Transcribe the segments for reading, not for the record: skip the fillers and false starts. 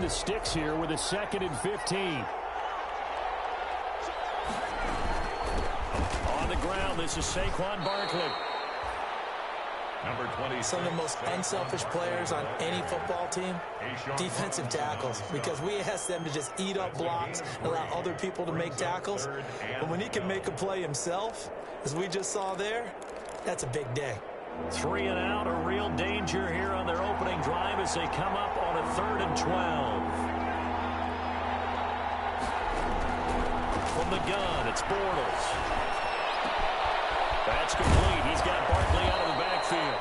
the sticks here with a 2nd and 15. On the ground, this is Saquon Barkley. Number 20. Some of the most unselfish players on any football team, defensive tackles, because we ask them to just eat up blocks and allow other people to make tackles. But when he can make a play himself, as we just saw there, that's a big day. 3 and out, a real danger here on their opening drive as they come up on a 3rd and 12. From the gun, it's Bortles. That's complete. He's got Barkley out of the backfield.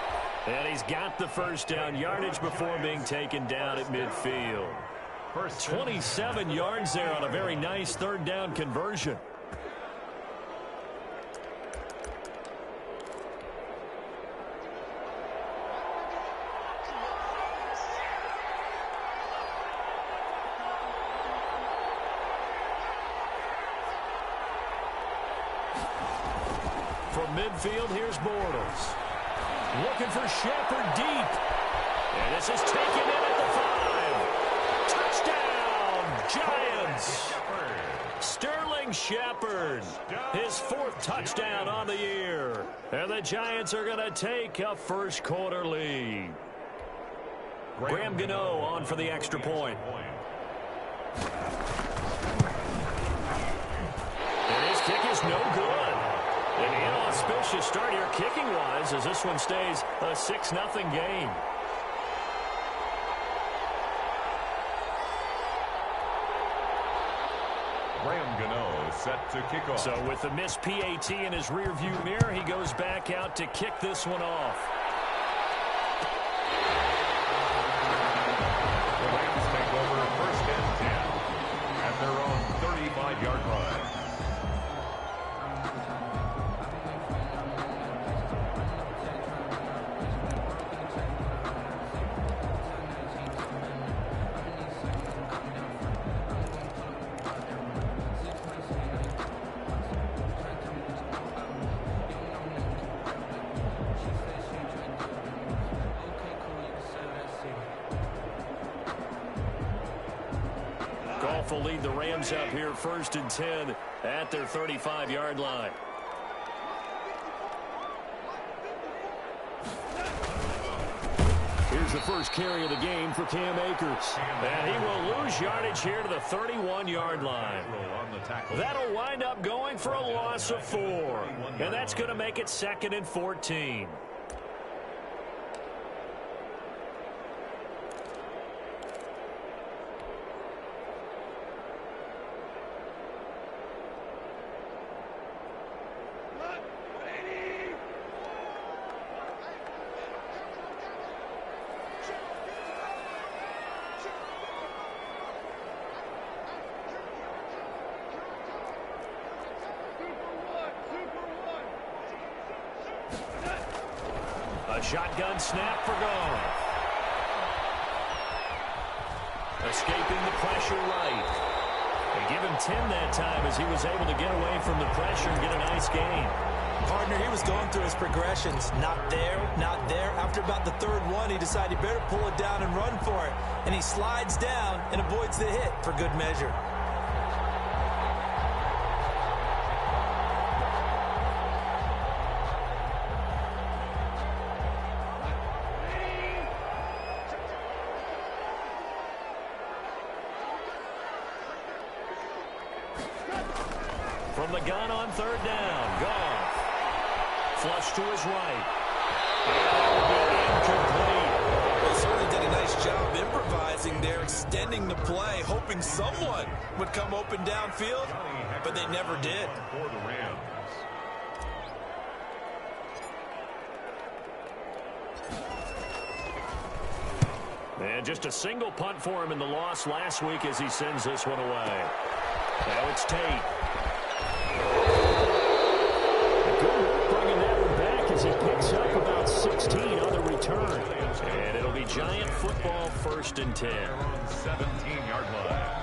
And he's got the first down yardage before being taken down at midfield. 27 yards there on a very nice 3rd down conversion. From midfield, here's Bortles. Looking for Shepard deep. And this is taken in at the 5. Touchdown, Giants. Sterling Shepard, his 4th touchdown on the year. And the Giants are going to take a first-quarter lead. Graham Gano on for the extra point. And his kick is no good. An inauspicious start here kicking-wise as this one stays a 6-0 game. Graham Gano is set to kick off. So with the missed PAT in his rearview mirror, he goes back out to kick this one off. The Rams take over 1st and 10 at their own 35-yard line. Goff will lead the Rams up here 1st and 10 at their 35-yard line. Here's the first carry of the game for Cam Akers. And he will lose yardage here to the 31-yard line. That'll wind up going for a loss of 4. And that's going to make it 2nd and 14. A shotgun snap for Goff. Escaping the pressure right. They give him 10 that time as he was able to get away from the pressure and get a nice gain. Partner, he was going through his progressions. Not there, not there. After about the 3rd one, he decided he better pull it down and run for it. And he slides down and avoids the hit for good measure. From the gun on 3rd down, Goff. Flush to his right. Incomplete. Well, certainly did a nice job improvising there, extending the play, hoping someone would come open downfield, but they never did. For the Rams. And just a single punt for him in the loss last week as he sends this one away. Now it's Tate. Good work bringing that one back as he picks up about 16 on the return. And it'll be Giant football 1st and 10. 17-yard line.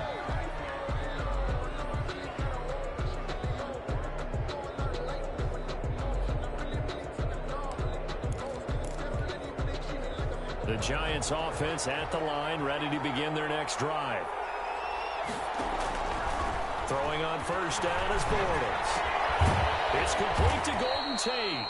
The Giants offense at the line, ready to begin their next drive. Throwing on first down is Bortles. It's complete to Golden Tate.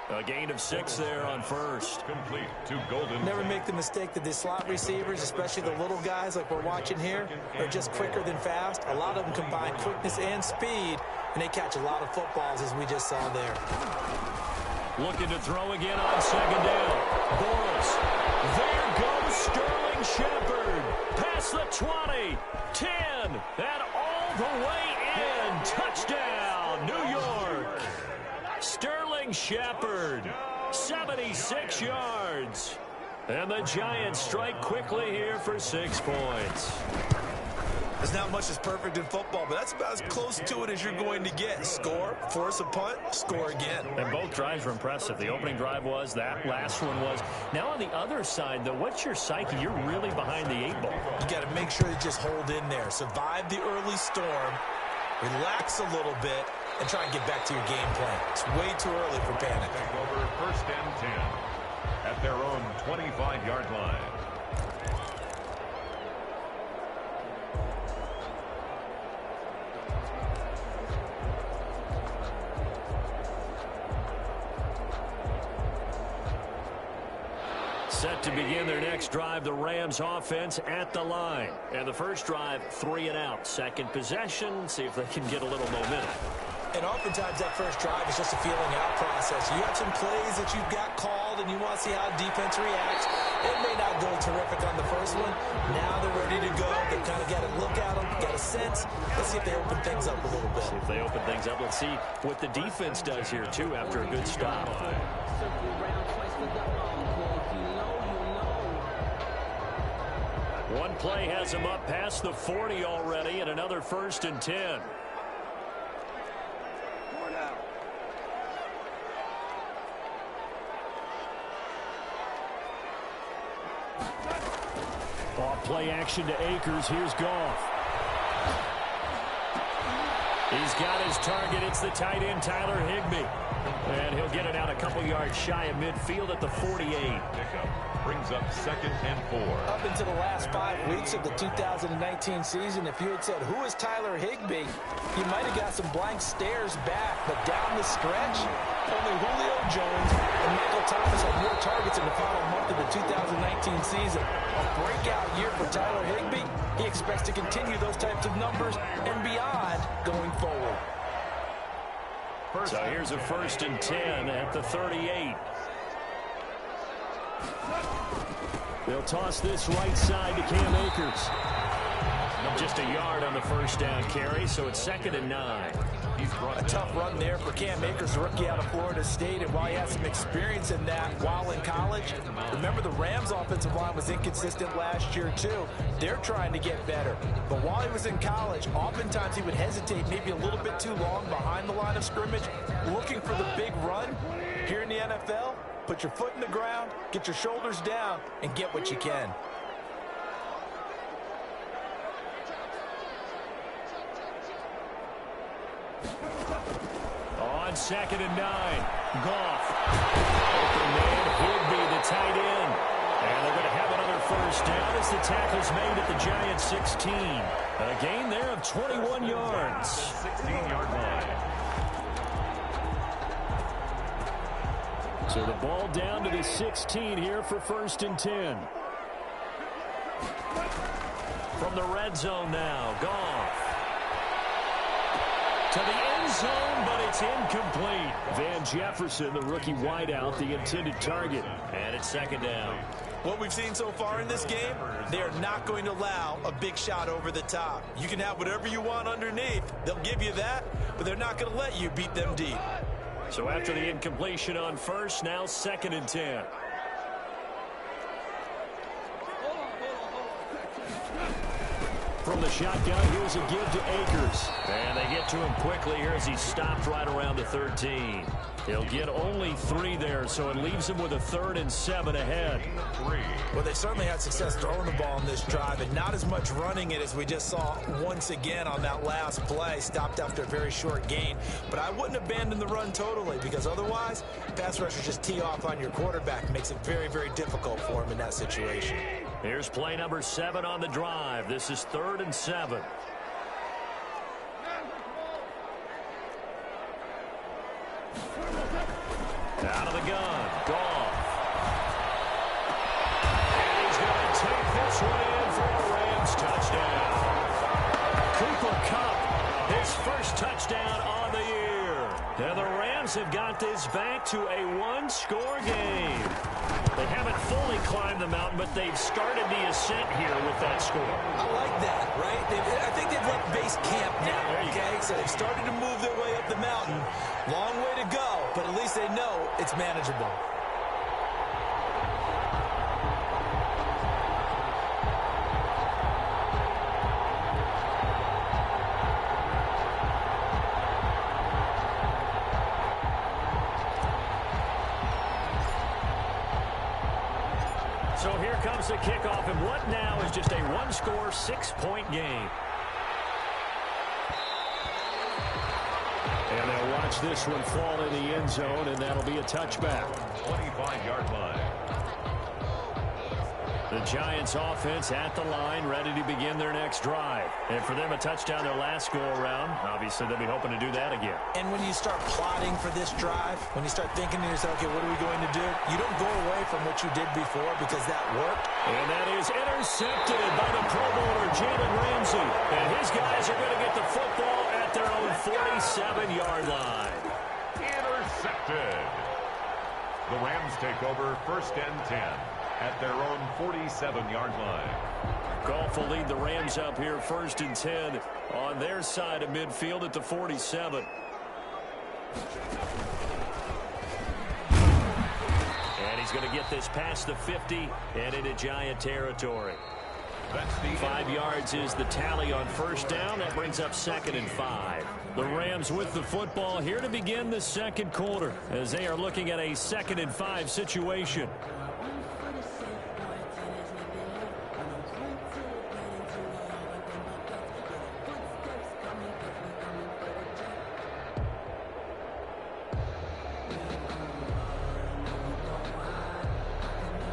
A gain of 6 there on first. Complete to Golden. Never make the mistake that the slot receivers, especially the little guys like we're watching here, are just quicker than fast. A lot of them combine quickness and speed, and they catch a lot of footballs, as we just saw there. Looking to throw again on second down. Bortles. There goes Sterling Shepard. Past the 20, 10, and all the way in. Touchdown, New York. Sterling Shepard, 76 yards. And the Giants strike quickly here for 6 points. There's not much that's perfect in football, but that's about as close to it as you're going to get. Score, force a punt, score again. And both drives were impressive. The opening drive was, that last one was. Now on the other side, though, what's your psyche? You're really behind the 8 ball. You got to make sure you just hold in there. Survive the early storm, relax a little bit, and try and get back to your game plan. It's way too early for panic. Take over first and 10 at their own 25-yard line. Set to begin their next drive, the Rams offense at the line. And the first drive, 3 and out. Second possession, see if they can get a little momentum. And oftentimes that first drive is just a feeling out process. You have some plays that you've got called and you want to see how defense reacts. It may not go terrific on the first one. Now they're ready to go. They kind of got a look at them, got a sense. Let's see if they open things up a little bit. See if they open things up. Let's see what the defense does here, too, after a good stop. One play has him up past the 40 already, and another first and 10. Off play action to Akers. Here's Goff. He's got his target. It's the tight end, Tyler Higbee. And he'll get it out a couple yards shy of midfield at the 48. Pickup brings up 2nd and 4. Up into the last 5 weeks of the 2019 season, if you had said, who is Tyler Higbee, you might have got some blank stares back. But down the stretch, only Julio Jones and Michael Thomas had more targets in the final month of the 2019 season. A breakout year for Tyler Higbee. He expects to continue those types of numbers and beyond going forward. So here's a first and 10 at the 38. They'll toss this right side to Cam Akers. Just a yard on the first down carry, so it's 2nd and 9. A tough run there for Cam Akers, rookie out of Florida State, and while he has some experience in that while in college, remember the Rams offensive line was inconsistent last year too. They're trying to get better. But while he was in college, oftentimes he would hesitate maybe a little bit too long behind the line of scrimmage, looking for the big run. Here in the NFL, put your foot in the ground, get your shoulders down, and get what you can. On 2nd and 9, Goff. Open man, Higbee, the tight end. And they're going to have another first down as the tackle's made at the Giants' 16. A gain there of 21 yards. 16-yard line. So the ball down to the 16 here for first and 10. From the red zone now, Goff. To the end zone, but it's incomplete. Van Jefferson, the rookie wideout, the intended target. And it's 2nd down. What we've seen so far in this game, they are not going to allow a big shot over the top. You can have whatever you want underneath. They'll give you that, but they're not going to let you beat them deep. So after the incompletion on first, now 2nd and 10. From the shotgun, here's a give to Akers. And they get to him quickly here as he stopped right around the 13. He'll get only 3 there, so it leaves him with a 3rd and 7 ahead. Well, they certainly had success throwing the ball in this drive, and not as much running it as we just saw once again on that last play. Stopped after a very short gain. But I wouldn't abandon the run totally, because otherwise, pass rushers just tee off on your quarterback. Makes it very, very difficult for him in that situation. Here's play number 7 on the drive. This is 3rd and 7. Out of the gun, Goff. And he's going to take this one in for a Rams touchdown. Cooper Kupp, his first touchdown on the year. And the Rams have got this back to a 1-score game. They haven't fully climbed the mountain, but they've started the ascent here with that score. I like that, right? I think they've left base camp now, okay? So they've started to move their way up the mountain. Long way to go, but at least they know it's manageable. So here comes the kickoff, and what now is just a 1-score, 6-point game. And they'll watch this one fall in the end zone, and that'll be a touchback. 25-yard line. The Giants offense at the line, ready to begin their next drive. And for them, a touchdown their last go-around. Obviously, they'll be hoping to do that again. And when you start plotting for this drive, when you start thinking to yourself, okay, what are we going to do? You don't go away from what you did before because that worked. And that is intercepted by the Pro Bowler, Jalen Ramsey. And his guys are going to get the football at their own 47-yard line. Intercepted. The Rams take over 1st and 10. At their own 47-yard line. Goff will lead the Rams up here 1st and 10 on their side of midfield at the 47. And he's going to get this past the 50 and into Giant territory. 5 yards is the tally on 1st down. That brings up 2nd and 5. The Rams with the football here to begin the 2nd quarter as they are looking at a 2nd and 5 situation.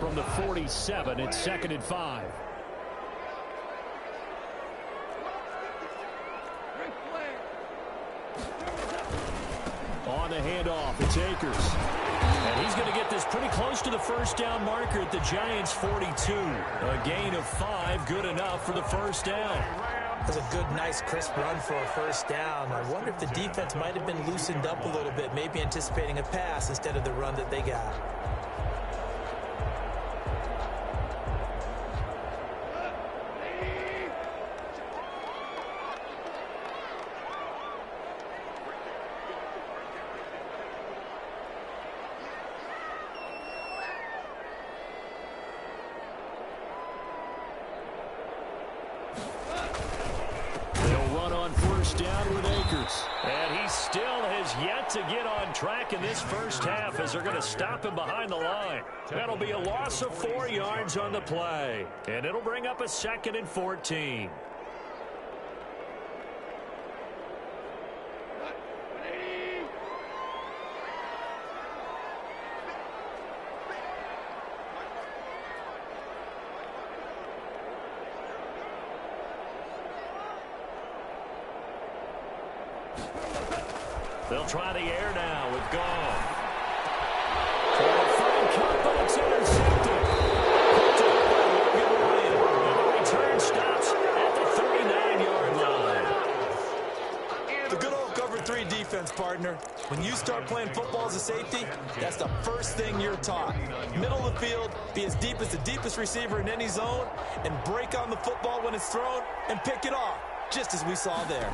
From the 47, it's 2nd and 5. On the handoff, it's Akers. And he's going to get this pretty close to the 1st down marker at the Giants' 42. A gain of 5, good enough for the 1st down. That's a good, nice, crisp run for a 1st down. I wonder if the defense might have been loosened up a little bit, maybe anticipating a pass instead of the run that they got. Down with Akers. And he still has yet to get on track in this 1st half as they're going to stop him behind the line. That'll be a loss of 4 yards on the play. And it'll bring up a 2nd and 14. They'll try the air now with Goff. Trying to find Kupp, but it's intercepted. Picked up by Logan Ryan. And the return stops at the 39-yard line. The good old cover 3 defense, partner. When you start playing football as a safety, that's the first thing you're taught. Middle of the field, be as deep as the deepest receiver in any zone, and break on the football when it's thrown and pick it off, just as we saw there.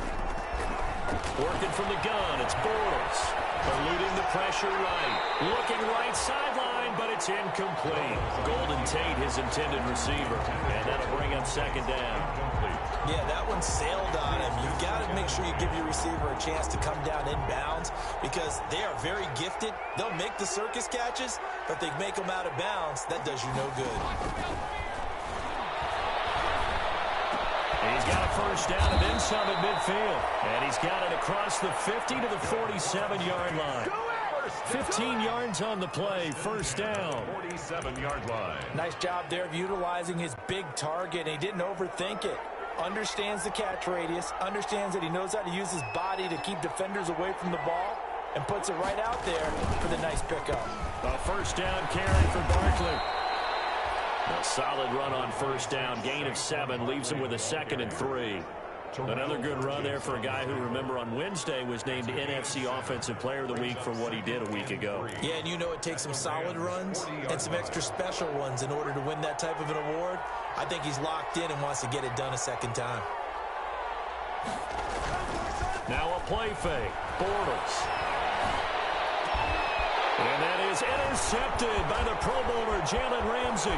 Working from the gun, it's Bortles. Eluding the pressure right. Looking right sideline, but it's incomplete. Golden Tate, his intended receiver. And that'll bring up 2nd down. Yeah, that one sailed on him. You've got to make sure you give your receiver a chance to come down inbounds because they are very gifted. They'll make the circus catches, but if they make them out of bounds, that does you no good. He's got a first down and then some at midfield. And he's got it across the 50 to the 47-yard line. 15 yards on the play, first down. 47-yard line. Nice job there of utilizing his big target. He didn't overthink it. Understands the catch radius, understands that he knows how to use his body to keep defenders away from the ball, and puts it right out there for the nice pickup. A first down carry for Barkley. A solid run on first down. Gain of 7 leaves him with a 2nd and 3. Another good run there for a guy who, remember, on Wednesday was named NFC Offensive Player of the Week for what he did a week ago. Yeah, and you know it takes some solid runs and some extra special ones in order to win that type of an award. I think he's locked in and wants to get it done a second time. Now a play fake. Bortles. And that is intercepted by the Pro Bowler, Jalen Ramsey.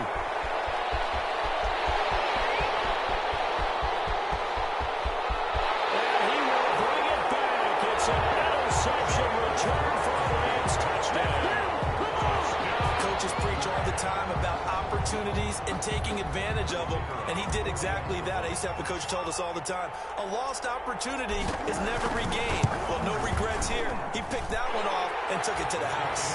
Time about opportunities and taking advantage of them, and he did exactly that. I used to have a coach told us all the time, a lost opportunity is never regained. Well, no regrets here. He picked that one off and took it to the house.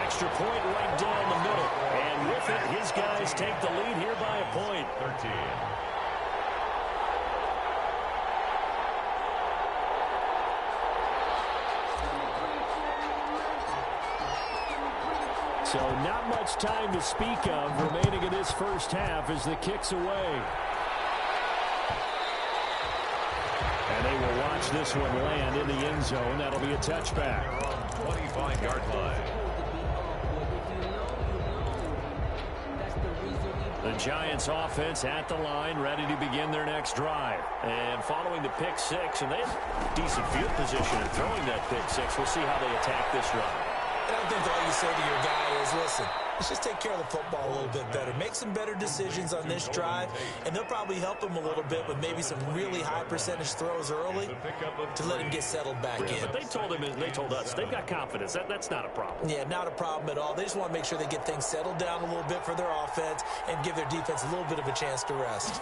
Extra point right down the middle, and with it, his guys take the lead here by a point. 13. So not much time to speak of remaining in this first half as the kick's away. And they will watch this one land in the end zone. That'll be a touchback. 25-yard line. The Giants offense at the line, ready to begin their next drive. And following the pick 6, and they have decent field position in throwing that pick 6. We'll see how they attack this run. I don't think all you say to your guy is, listen, let's just take care of the football a little bit better. Make some better decisions on this drive, and they'll probably help him a little bit with maybe some really high percentage throws early to let him get settled back in. But they told us they've got confidence. That's not a problem. Yeah, not a problem at all. They just want to make sure they get things settled down a little bit for their offense and give their defense a little bit of a chance to rest.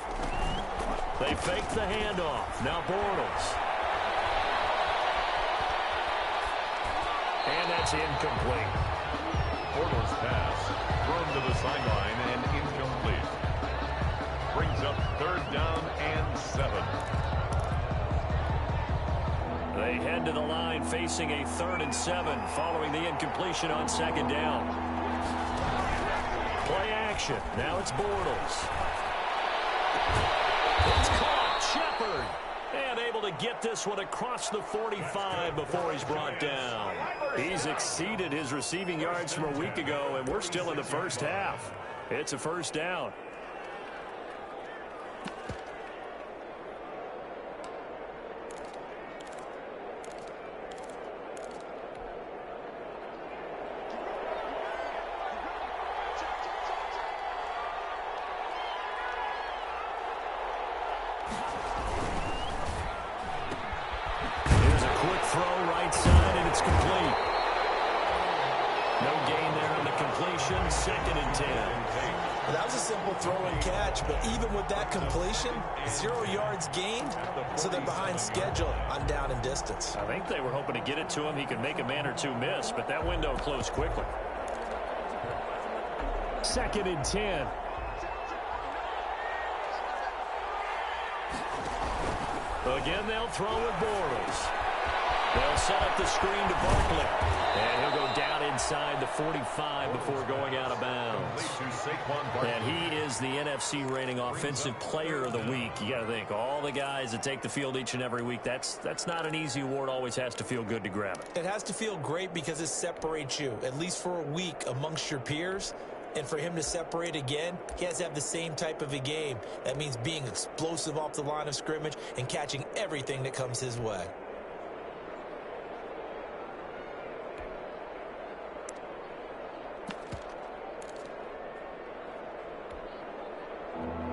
They fake the handoff. Now Bortles. And that's incomplete. Bortles pass thrown to the sideline and incomplete. Brings up 3rd down and 7. They head to the line facing a 3rd and 7 following the incompletion on 2nd down. Play action. Now it's Bortles. It's caught. Shepard. And able to get this one across the 45 before he's brought down. He's exceeded his receiving yards from a week ago, and we're still in the first half. It's a first down. Completion, 0 yards gained, so they're behind schedule on down and distance. I think they were hoping to get it to him. He could make a man or two miss, but that window closed quickly. 2nd and 10. Again, they'll throw with Bortles. They'll set up the screen to Barkley. And he'll go down inside the 45 before going out of bounds. And he is the NFC reigning offensive player of the week. You got to think, all the guys that take the field each and every week, that's not an easy award. Always has to feel good to grab it. It has to feel great because it separates you, at least for a week, amongst your peers. And for him to separate again, he has to have the same type of a game. That means being explosive off the line of scrimmage and catching everything that comes his way.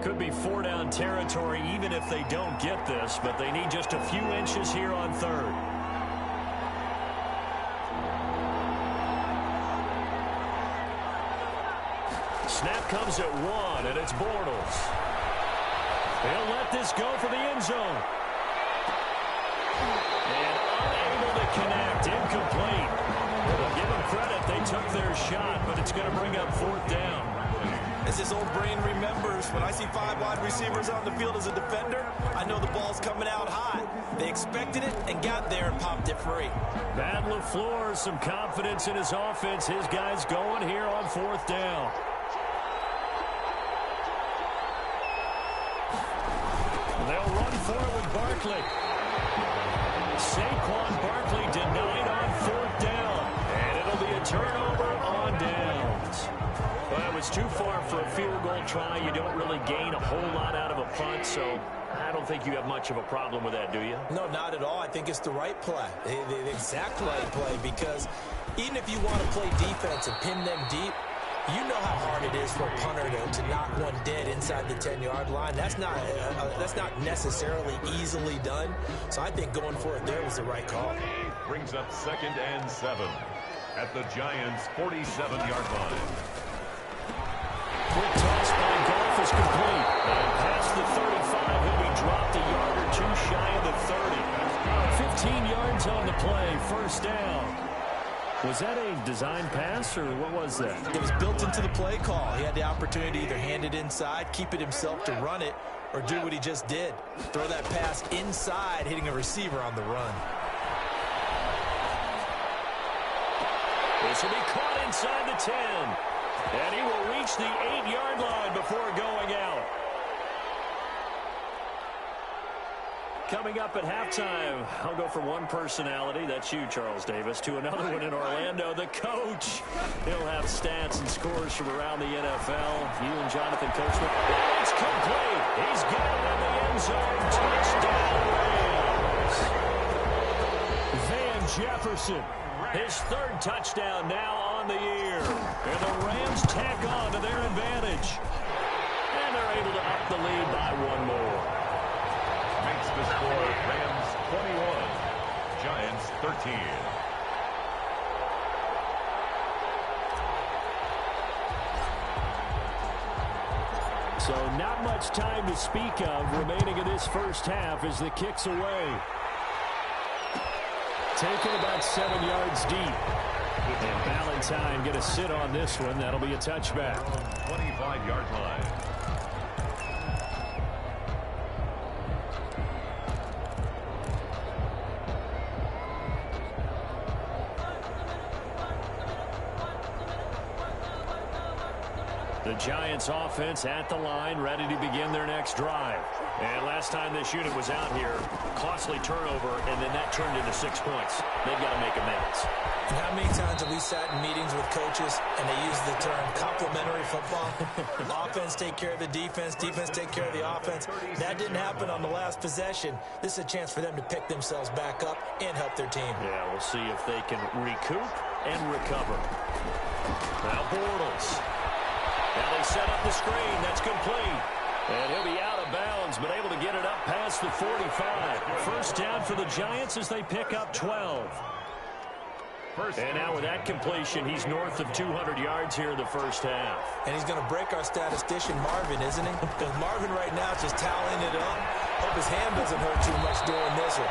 Could could be 4-down territory even if they don't get this, but they need just a few inches here on third. Snap comes at 1, and it's Bortles. He'll let this go for the end zone. And unable to connect, incomplete. Well, give them credit, they took their shot, but it's going to bring up 4th down. As his old brain remembers, when I see 5 wide receivers on the field as a defender, I know the ball's coming out hot. They expected it and got there and popped it free. Matt LaFleur, some confidence in his offense. His guys going here on 4th down. They'll run for it with Barkley. Saquon Barkley denied on 4th down. And it'll be a turnover on downs. Well, it was too far for a field goal try. You don't really gain a whole lot out of a punt, so I don't think you have much of a problem with that, do you? No, not at all. I think it's the right play, the exact right play, because even if you want to play defense and pin them deep, you know how hard it is for a punter to knock one dead inside the 10-yard line. That's not necessarily easily done. So I think going for it there was the right call. Brings up 2nd and 7 at the Giants' 47-yard line. Quick toss by Goff is complete. And past the 35, he'll be dropped a yard or 2 shy of the 30. 15 yards on the play, 1st down. Was that a design pass, or what was that? It was built into the play call. He had the opportunity to either hand it inside, keep it himself to run it, or do what he just did. Throw that pass inside, hitting a receiver on the run. This will be caught inside the 10. And he will reach the 8-yard line before going out. Coming up at halftime, I'll go from one personality, that's you, Charles Davis, to another one in Orlando, the coach. He'll have stats and scores from around the NFL. You and Jonathan Coachman. It's complete. He's got it in the end zone. Touchdown, Rams. Van Jefferson, his 3rd touchdown now on the year. And the Rams tack on to their advantage. And they're able to up the lead by 1 more. Makes the score Rams 21, Giants 13. So not much time to speak of remaining in this first half as the kick's away. Taken about 7 yards deep. And Valentine going to sit on this one. That'll be a touchback. 25-yard line. The Giants offense at the line, ready to begin their next drive. And last time this unit was out here, costly turnover, and then that turned into 6 points. They've got to make amends. And how many times have we sat in meetings with coaches and they use the term complementary football? Offense take care of the defense, defense take care of the offense. That didn't happen on the last possession. This is a chance for them to pick themselves back up and help their team. Yeah, we'll see if they can recoup and recover. Now Bortles. Now they set up the screen. That's complete. And he'll be out of bounds, but able to get it up past the 45. First down for the Giants as they pick up 12. And now with that completion, he's north of 200 yards here in the first half. And he's going to break our statistician, Marvin, isn't he? Because Marvin right now is just tallying it up. Hope his hand doesn't hurt too much doing this. Or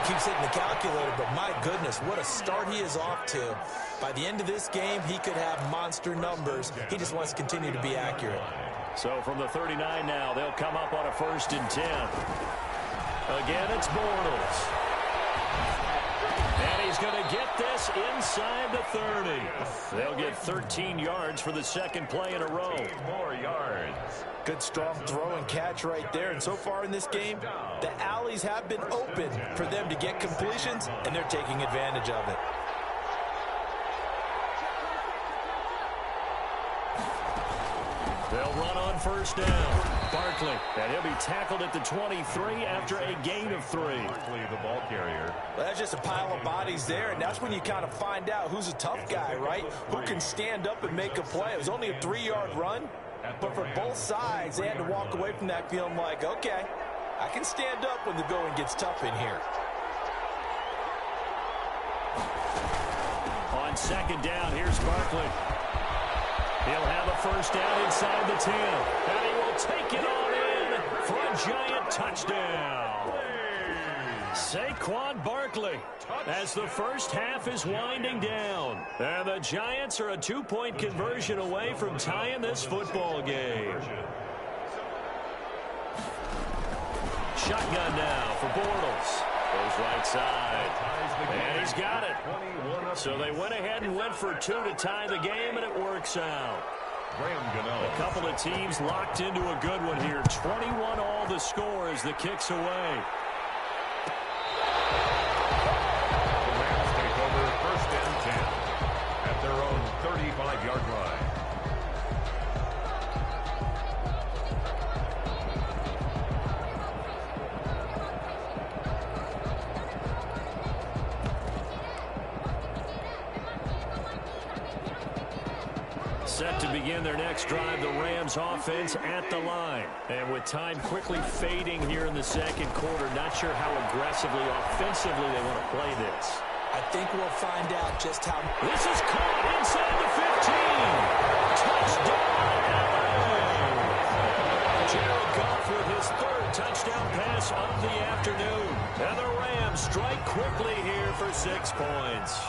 keeps hitting the calculator, but my goodness, what a start he is off to. By the end of this game, he could have monster numbers. He just wants to continue to be accurate. So from the 39 now, they'll come up on a 1st and 10. Again, it's Bortles. And he's going to get this inside the 30. They'll get 13 yards for the second play in a row. 8 more yards. Good strong throw and catch right there. And so far in this game, the alleys have been open for them to get completions, and they're taking advantage of it. They'll run on first down. Barkley, and he'll be tackled at the 23 after a gain of 3. Barkley, the ball carrier. Well, that's just a pile of bodies there, and that's when you kind of find out who's a tough guy, right? Who can stand up and make a play. It was only a 3-yard run, But for both sides, they had to walk away from that feeling like, okay, I can stand up when the going gets tough in here. On second down, here's Barkley. He'll have a first down inside the 10. And he will take it on in for a Giant touchdown. Saquon Barkley as the first half is winding down. And the Giants are a 2-point conversion away from tying this football game. Shotgun now for Bortles. Goes right side. And he's got it. So they went ahead and went for 2 to tie the game, and it works out. A couple of teams locked into a good one here. 21 all the score as the kick's away. The Rams take over first and 10 at their own 35-yard line. Set to begin their next drive, the Rams offense at the line. And with time quickly fading here in the second quarter, not sure how aggressively, offensively they want to play this. I think we'll find out just how. This is caught inside the 15. Touchdown, LA! Jared Goff with his third touchdown pass of the afternoon. And the Rams strike quickly here for 6 points.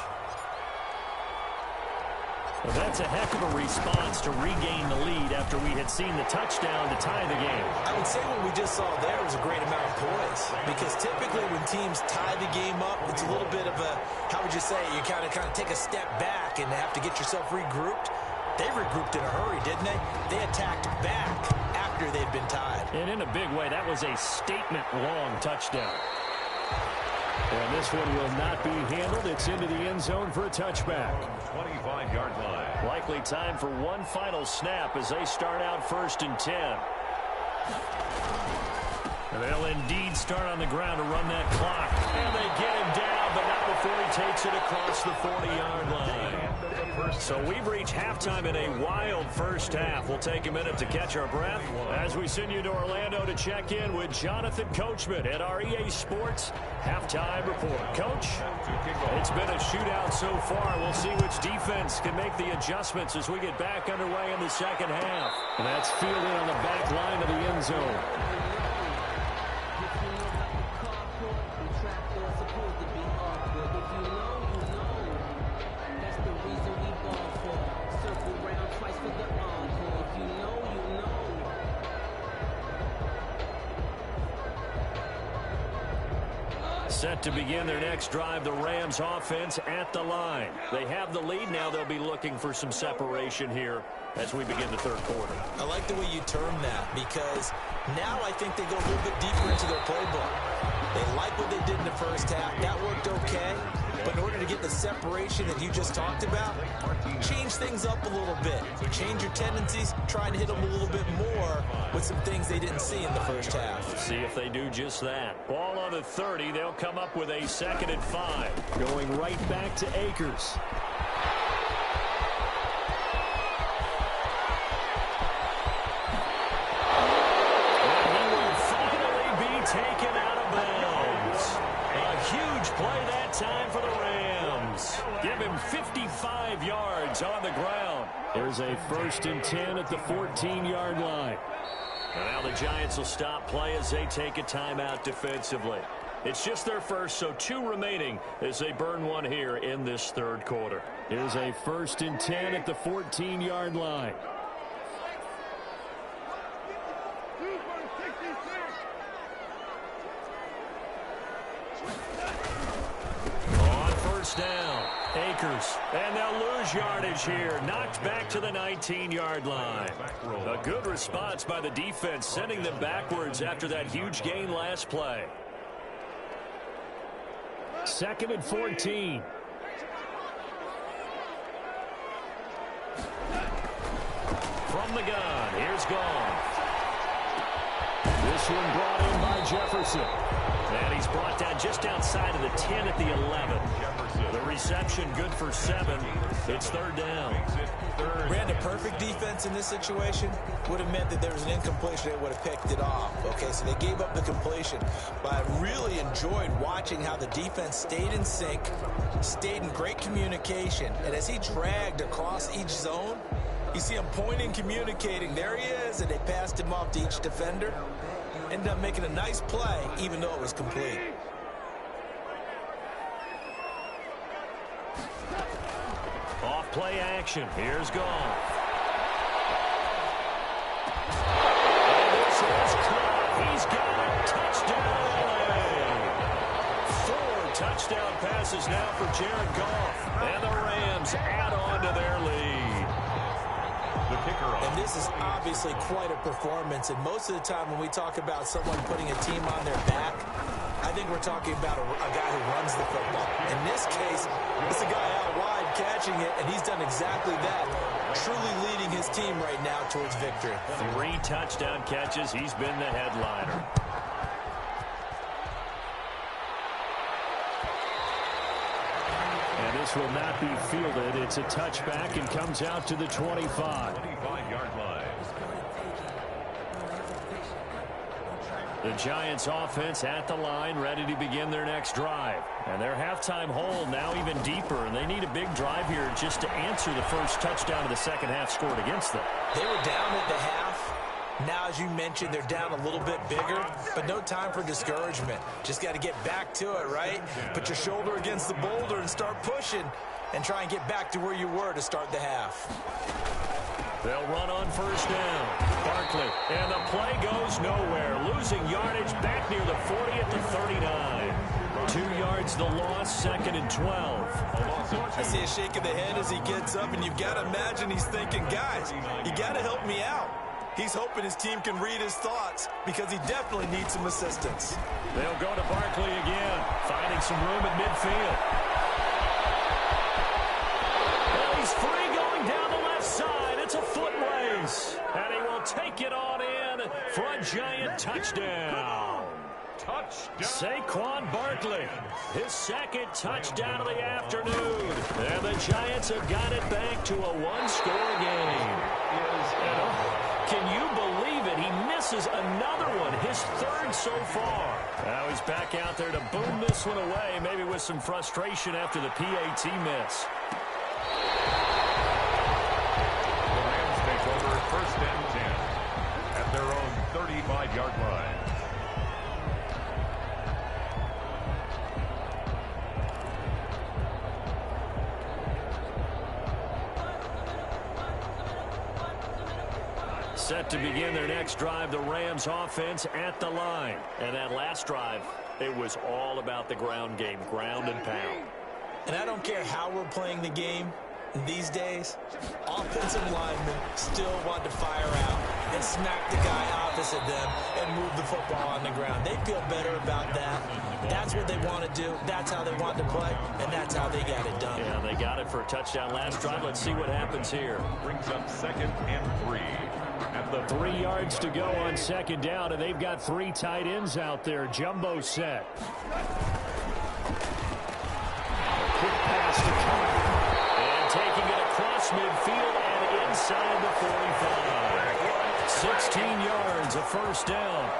Well, that's a heck of a response to regain the lead after we had seen the touchdown to tie the game. I would say what we just saw there was a great amount of poise, because typically when teams tie the game up, it's a little bit of a, how would you say, you kind of take a step back and have to get yourself regrouped. They regrouped in a hurry, didn't they? They attacked back after they'd been tied. And in a big way, that was a statement-long touchdown. And this one will not be handled. It's into the end zone for a touchback. 25-yard line. Likely time for one final snap as they start out first and 10. And they'll indeed start on the ground to run that clock. And they get him down, but not before he takes it across the 40-yard line. So we've reached halftime in a wild first half. We'll take a minute to catch our breath as we send you to Orlando to check in with Jonathan Coachman at our EA Sports Halftime Report. Coach, it's been a shootout so far. We'll see which defense can make the adjustments as we get back underway in the second half. And that's fielded on the back line of the end zone. Set to begin their next drive, the Rams offense at the line. They have the lead now. They'll be looking for some separation here as we begin the third quarter. I like the way you term that, because now I think they go a little bit deeper into their playbook. They like what they did in the first half. That worked okay. But in order to get the separation that you just talked about, change things up a little bit. Change your tendencies, try to hit them a little bit more with some things they didn't see in the first half. Let's see if they do just that. Ball on the 30. They'll come up with a 2nd and 5. Going right back to Akers. And he will finally be taken out of bounds. A huge play that time for the Rams. Give him 55 yards on the ground. There's a 1st and 10 at the 14-yard line. And now the Giants will stop play as they take a timeout defensively. It's just their first, so 2 remaining as they burn one here in this third quarter. Here's a 1st and 10 at the 14-yard line. On first down, Akers, and they'll lose yardage here. Knocked back to the 19-yard line. A good response by the defense, sending them backwards after that huge gain last play. 2nd and 14. From the gun, here's Gone. This one brought in by Jefferson. And he's brought down just outside of the 10 at the 11. The reception, good for 7. It's third down. Ran a perfect defense in this situation. Would have meant that there was an incompletion. They would have picked it off. Okay, so they gave up the completion. But I really enjoyed watching how the defense stayed in sync, stayed in great communication. And as he dragged across each zone, you see him pointing, communicating. There he is, and they passed him off to each defender. Ended up making a nice play, even though it was complete. Off play action. Here's Goff. And this is caught. He's got a touchdown. 4 touchdown passes now for Jared Goff. And the Rams add on to their lead. The kicker off. And this is obviously quite a performance. And most of the time when we talk about someone putting a team on their back, I think we're talking about a guy who runs the football. In this case, it's a guy out wide catching it, and he's done exactly that, truly leading his team right now towards victory. 3 touchdown catches. He's been the headliner. And this will not be fielded. It's a touchback and comes out to the 25. 25-yard line. The Giants offense at the line, ready to begin their next drive. And their halftime hole now even deeper, and they need a big drive here just to answer the first touchdown of the second half scored against them. They were down at the half. Now, as you mentioned, they're down a little bit bigger, but no time for discouragement. Just got to get back to it, right? Put your shoulder against the boulder and start pushing and try and get back to where you were to start the half. They'll run on first down. Barkley, and the play goes nowhere. Losing yardage back near the 40 at the 39. 2 yards the loss, 2nd and 12. I see a shake of the head as he gets up, and you've got to imagine he's thinking, guys, you got to help me out. He's hoping his team can read his thoughts because he definitely needs some assistance. They'll go to Barkley again, finding some room at midfield. Well, he's free going down the left side. It's a foot race, and he will take it on in for a Giant touchdown. Saquon Barkley, his 2nd touchdown of the afternoon. And the Giants have got it back to a 1-score game. Can you believe it? He misses another one, his 3rd so far. Now he's back out there to boom this one away, maybe with some frustration after the PAT miss. The Rams take over 1st and 10 at their own 35-yard line. Set to begin their next drive, the Rams offense at the line. And that last drive, it was all about the ground game, ground and pound. And I don't care how we're playing the game these days, offensive linemen still want to fire out and smack the guy opposite them and move the football on the ground. They feel better about that. That's what they want to do. That's how they want to play, and that's how they got it done. Yeah, they got it for a touchdown last drive. Let's see what happens here. Brings up 2nd and 3. At the 3 yards to go on 2nd down, and they've got 3 tight ends out there. Jumbo set. Quick pass to Cook. And taking it across midfield and inside the 45. 16 yards, a 1st down.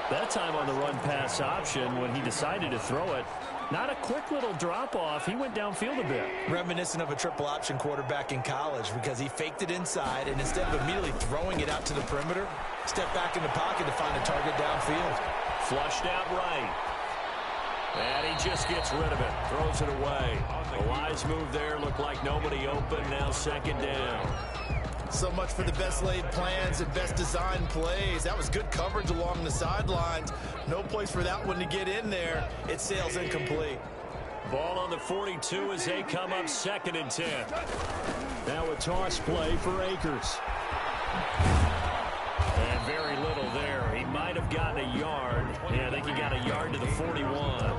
That time on the run-pass option when he decided to throw it. Not a quick little drop-off. He went downfield a bit. Reminiscent of a triple-option quarterback in college because he faked it inside, and instead of immediately throwing it out to the perimeter, stepped back in the pocket to find a target downfield. Flushed out right. And he just gets rid of it. Throws it away. A wise move there. Looked like nobody open. Now 2nd down. So much for the best laid plans and best designed plays. That was good coverage along the sidelines. No place for that one to get in there. It sails incomplete. Ball on the 42 as they come up 2nd and 10. Now a toss play for Akers. And very little there. He might have gotten a yard. Yeah, I think he got a yard to the 41.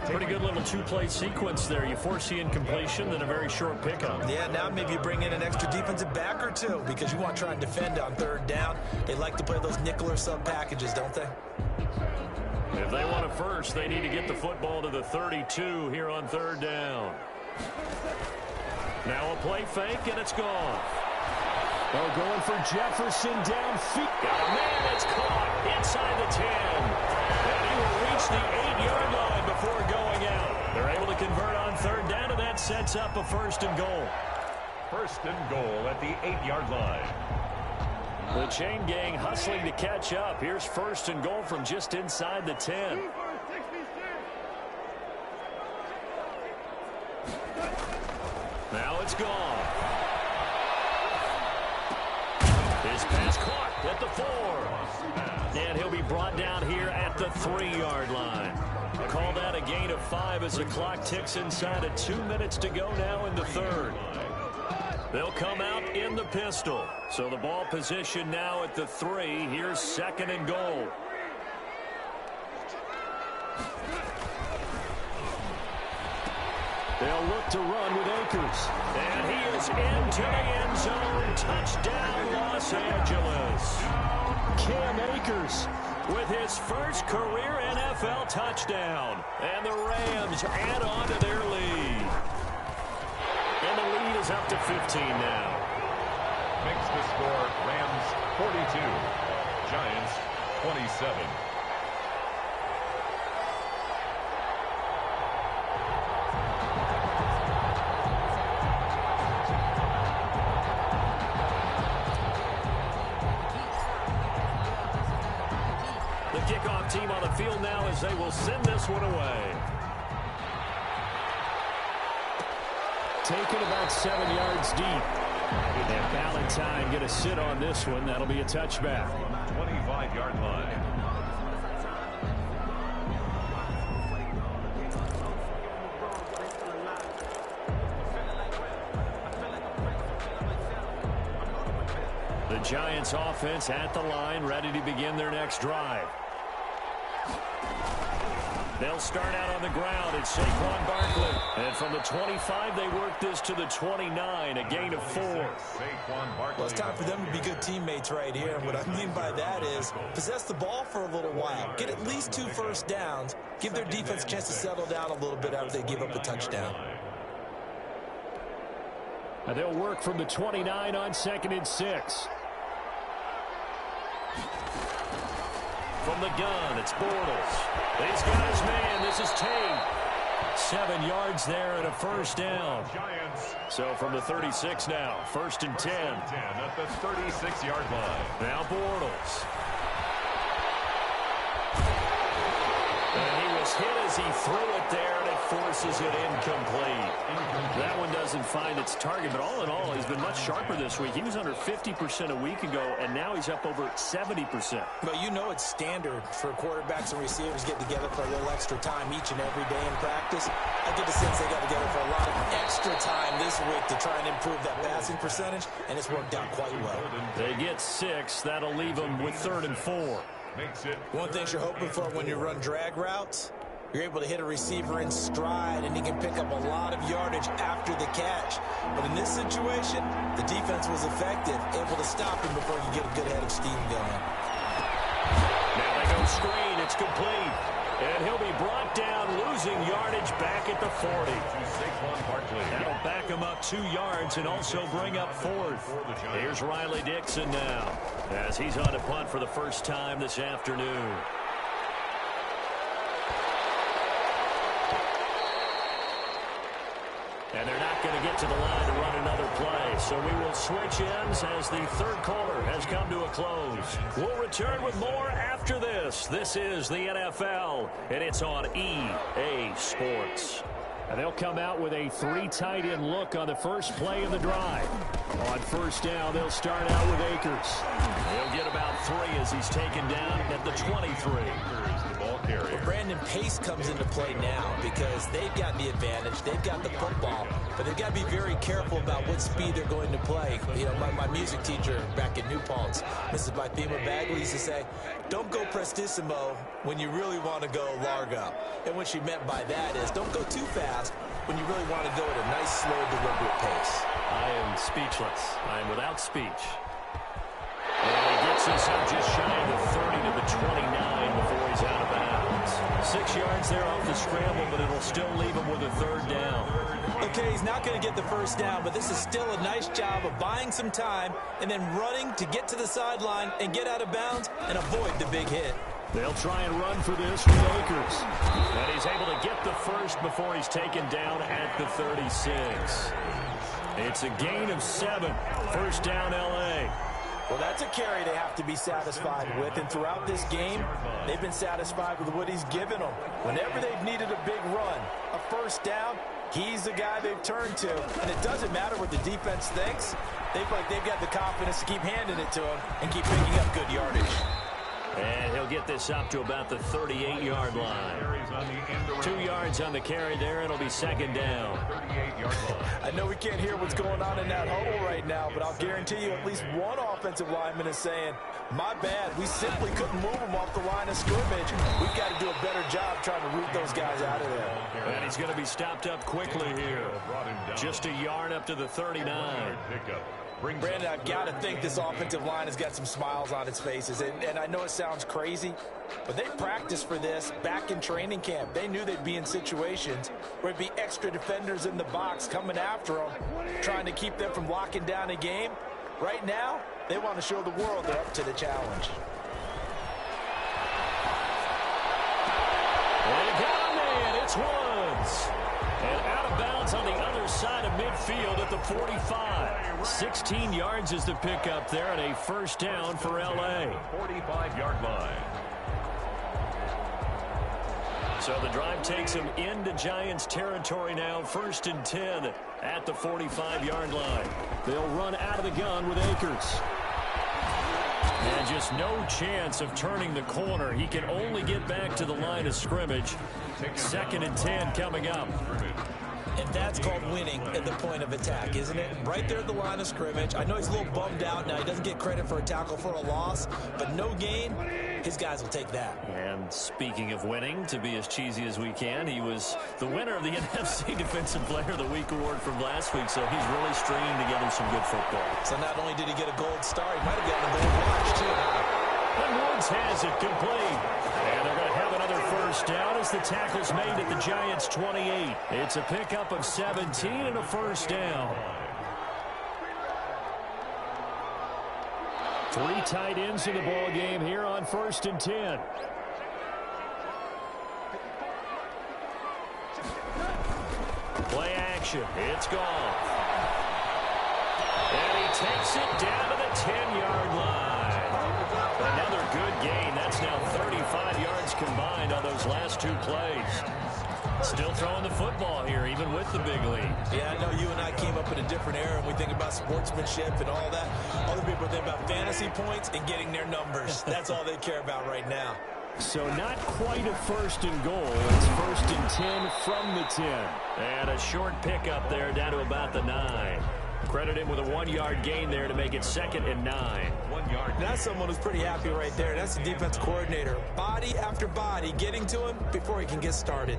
Pretty good little 2-play sequence there. You force the incompletion, then a very short pickup. Yeah, now maybe you bring in an extra defensive back or two because you want to try and defend on 3rd down. They like to play those nickel or sub packages, don't they? If they want a first, they need to get the football to the 32 here on third down. Now a play fake, and it's gone. Oh, going for Jefferson downfield. Got a man, it's caught inside the 10. And he will reach the 8-yard line before going out. They're able to convert on third down, and that sets up a first and goal. First and goal at the 8-yard line. The chain gang hustling to catch up. Here's first and goal from just inside the 10. Now it's gone. His pass caught at the 4. And he'll be brought down here at the 3-yard line. Called out a gain of 5 as the clock ticks inside of 2 minutes to go now in the third. They'll come out in the pistol. So the ball position now at the 3. Here's second and goal. They'll look to run with Akers. And he is into the end zone. Touchdown, Los Angeles. Cam Akers with his first career NFL touchdown. And the Rams add on to their lead. And the lead is up to 15 now. Makes the score Rams 42, Giants 27. The kickoff team on the field now as they will send this one away. Taken about 7 yards deep. And Valentine going to sit on this one. That'll be a touchback. 25-yard line. The Giants offense at the line, ready to begin their next drive. They'll start out on the ground. It's Saquon Barkley. And from the 25, they work this to the 29, a gain of 4. Well, it's time for them to be good teammates right here. And what I mean by that is possess the ball for a little while. Get at least 2 first downs. Give their defense a chance to settle down a little bit after they give up a touchdown. And they'll work from the 29 on 2nd and 6. From the gun, it's Bortles. He's got his man. This is Tate. 7 yards there and a first down. So from the 36 now, 1st and 10. At the 36-yard line. Now Bortles. And he was hit as he threw it there, and it forces it incomplete. That one doesn't find its target, but all in all, he's been much sharper this week. He was under 50% a week ago, and now he's up over 70%. But you know it's standard for quarterbacks and receivers get together for a little extra time each and every day in practice. I get the sense they got together for a lot of extra time this week to try and improve that passing percentage, and it's worked out quite well. They get 6. That'll leave them with 3rd and 4. One thing you're hoping for when you run drag routes, you're able to hit a receiver in stride, and he can pick up a lot of yardage after the catch. But in this situation, the defense was effective, able to stop him before he could get a good head of steam going. Now they go screen. It's complete. And he'll be brought down, losing yardage back at the 40. That'll back him up 2 yards and also bring up 4th. Here's Riley Dixon now as he's on to punt for the first time this afternoon. And they're not going to get to the line to run another play. So we will switch ends as the third quarter has come to a close. We'll return with more after this. This is the NFL, and it's on EA Sports. And they'll come out with a 3 tight end look on the first play of the drive. On first down, they'll start out with Akers. He'll get about 3 as he's taken down at the 23. Well, Brandon Pace comes into play now because they've got the advantage. They've got the football, but they've got to be very careful about what speed they're going to play. You know, my music teacher back at New Paltz, Mrs. Bythema Bagley, used to say, don't go prestissimo when you really want to go largo. And what she meant by that is don't go too fast when you really want to go at a nice, slow, deliberate pace. I am speechless. I am without speech. And he gets us up just shy of the 30 to the 29 before he's out of bounds. 6 yards there off the scramble, but it'll still leave him with a third down. Okay, he's not going to get the first down, but this is still a nice job of buying some time and then running to get to the sideline and get out of bounds and avoid the big hit. They'll try and run for this with Akers. And he's able to get the first before he's taken down at the 36. It's a gain of 7. First down, L.A. Well, that's a carry they have to be satisfied with, and throughout this game, they've been satisfied with what he's given them. Whenever they've needed a big run, a first down, he's the guy they've turned to. And it doesn't matter what the defense thinks. They feel like they've got the confidence to keep handing it to him and keep picking up good yardage. And he'll get this up to about the 38-yard line. 2 yards on the carry there. It'll be second down. I know we can't hear what's going on in that huddle right now, but I'll guarantee you at least one offensive lineman is saying, my bad, we simply couldn't move him off the line of scrimmage. We've got to do a better job trying to root those guys out of there. And he's going to be stopped up quickly here. Just a yard up to the 39. Brandon, I've got to think this offensive line has got some smiles on its faces. And I know it sounds crazy, but they practiced for this back in training camp. They knew they'd be in situations where it'd be extra defenders in the box coming after them, trying to keep them from locking down a game. Right now, they want to show the world they're up to the challenge. They got him, and it's Woods. And out of bounds on the other side of midfield at the 45. 16 yards is the pickup there, and a first down for L.A. 45-yard line. So the drive takes him into Giants territory now. 1st and 10 at the 45-yard line. They'll run out of the gun with Akers. And just no chance of turning the corner. He can only get back to the line of scrimmage. 2nd and 10 coming up. And that's called winning at the point of attack, isn't it? Right there at the line of scrimmage. I know he's a little bummed out now. He doesn't get credit for a tackle for a loss, but no gain, his guys will take that. And speaking of winning, to be as cheesy as we can, he was the winner of the NFC Defensive Player of the Week award from last week, so he's really stringing together some good football. So not only did he get a gold star, he might have gotten a gold watch, too. And Woods has it complete. And they're going to have another first down as the tackle's made at the Giants' 28. It's a pickup of 17 and a first down. 3 tight ends in the ball game here on 1st and 10. Play action. It's gone. And he takes it down to the 10-yard line. Another good gain. That's now 35 yards combined on those last 2 plays. Still throwing the football here, even with the big lead. Yeah, I know you and I came up in a different era, and we think about sportsmanship and all that. Other people think about fantasy points and getting their numbers. That's all they care about right now. So not quite a 1st and goal. It's 1st and 10 from the 10. And a short pickup there down to about the 9. Credit him with a 1-yard gain there to make it 2nd and 9. 1 yard. That's someone who's pretty happy right there. That's the defense coordinator. Body after body getting to him before he can get started.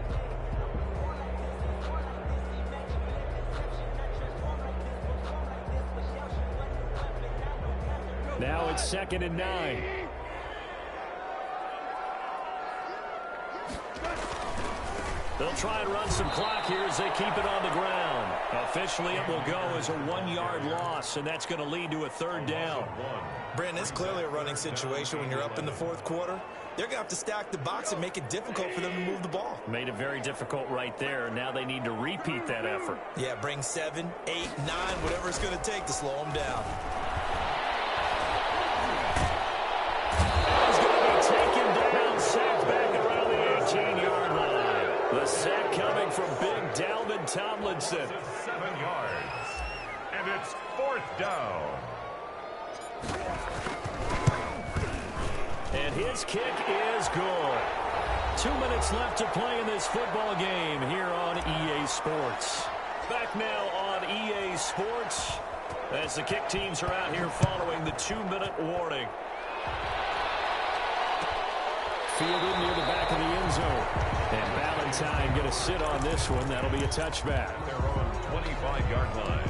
Now it's 2nd and 9. They'll try and run some clock here as they keep it on the ground. Officially, it will go as a 1-yard loss, and that's going to lead to a 3rd down. Brandon, it's clearly a running situation when you're up in the 4th quarter. They're going to have to stack the box and make it difficult for them to move the ball. Made it very difficult right there. Now they need to repeat that effort. Yeah, bring 7, 8, 9, whatever it's going to take to slow them down. He's going to be taken down, sacked back around the 18-yard line. The sack coming from Big Dalvin Tomlinson. 7 yards. And it's 4th down. And his kick is good. 2 minutes left to play in this football game here on EA Sports. Back now on EA Sports as the kick teams are out here following the 2-minute warning. Fielded near the back of the end zone. And Valentine going to sit on this one. That'll be a touchback. Their own 25-yard line.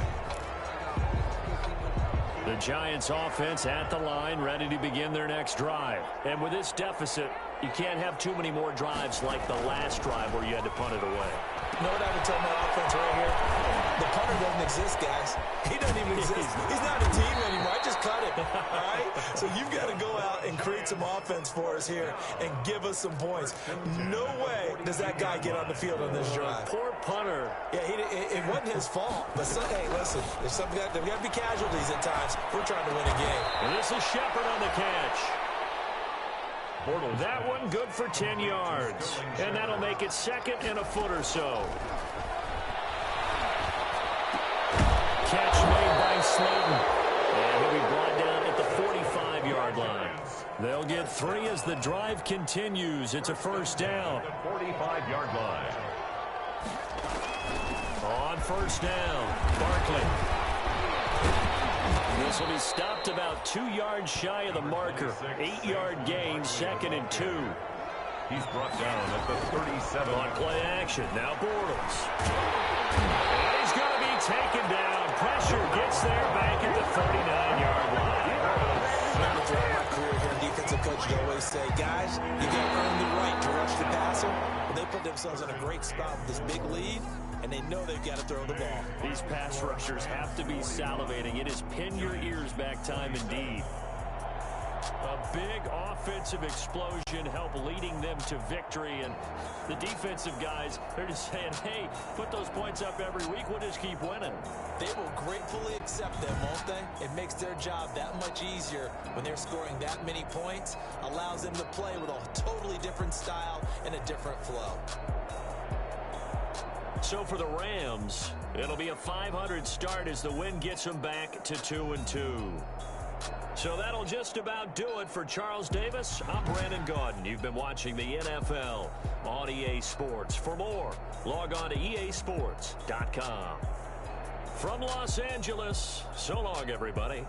The Giants offense at the line, ready to begin their next drive. And with this deficit, you can't have too many more drives like the last drive where you had to punt it away. You know what I would tell my offense right here? The punter doesn't exist, guys. He doesn't even exist. He's not a team anymore. I just cut him, all right? So you've got to go out and create some offense for us here and give us some points. No way does that guy get on the field on this drive. Poor punter. Yeah, it wasn't his fault. But, hey, listen, there's got to be casualties at times. We're trying to win a game. And this is Shepard on the catch. That one good for 10 yards. And that'll make it second and a foot or so. Catch made by Slayton. And he'll be brought down at the 45-yard line. They'll get 3 as the drive continues. It's a first down. 45-yard line. On first down, Barkley. This will be stopped about 2 yards shy of the marker. 8-yard gain, second and 2. He's brought down at the 37. On play action, now Bortles. And he's going to be taken down. Pressure gets there back at the 39-yard line. Throughout my career here in defensive coach, you always say, guys, you got to earn the right to rush the passer. Well, they put themselves in a great spot with this big lead, and they know they've got to throw the ball. These pass rushers have to be salivating. It is pin your ears back time indeed. A big offensive explosion help leading them to victory. And the defensive guys, they're just saying, hey, put those points up every week. We'll just keep winning. They will gratefully accept them, won't they? It makes their job that much easier when they're scoring that many points. Allows them to play with a totally different style and a different flow. So for the Rams, it'll be a 500 start as the win gets them back to 2-2. So that'll just about do it for Charles Davis. I'm Brandon Gaudin. You've been watching the NFL on EA Sports. For more, log on to easports.com. From Los Angeles, so long, everybody.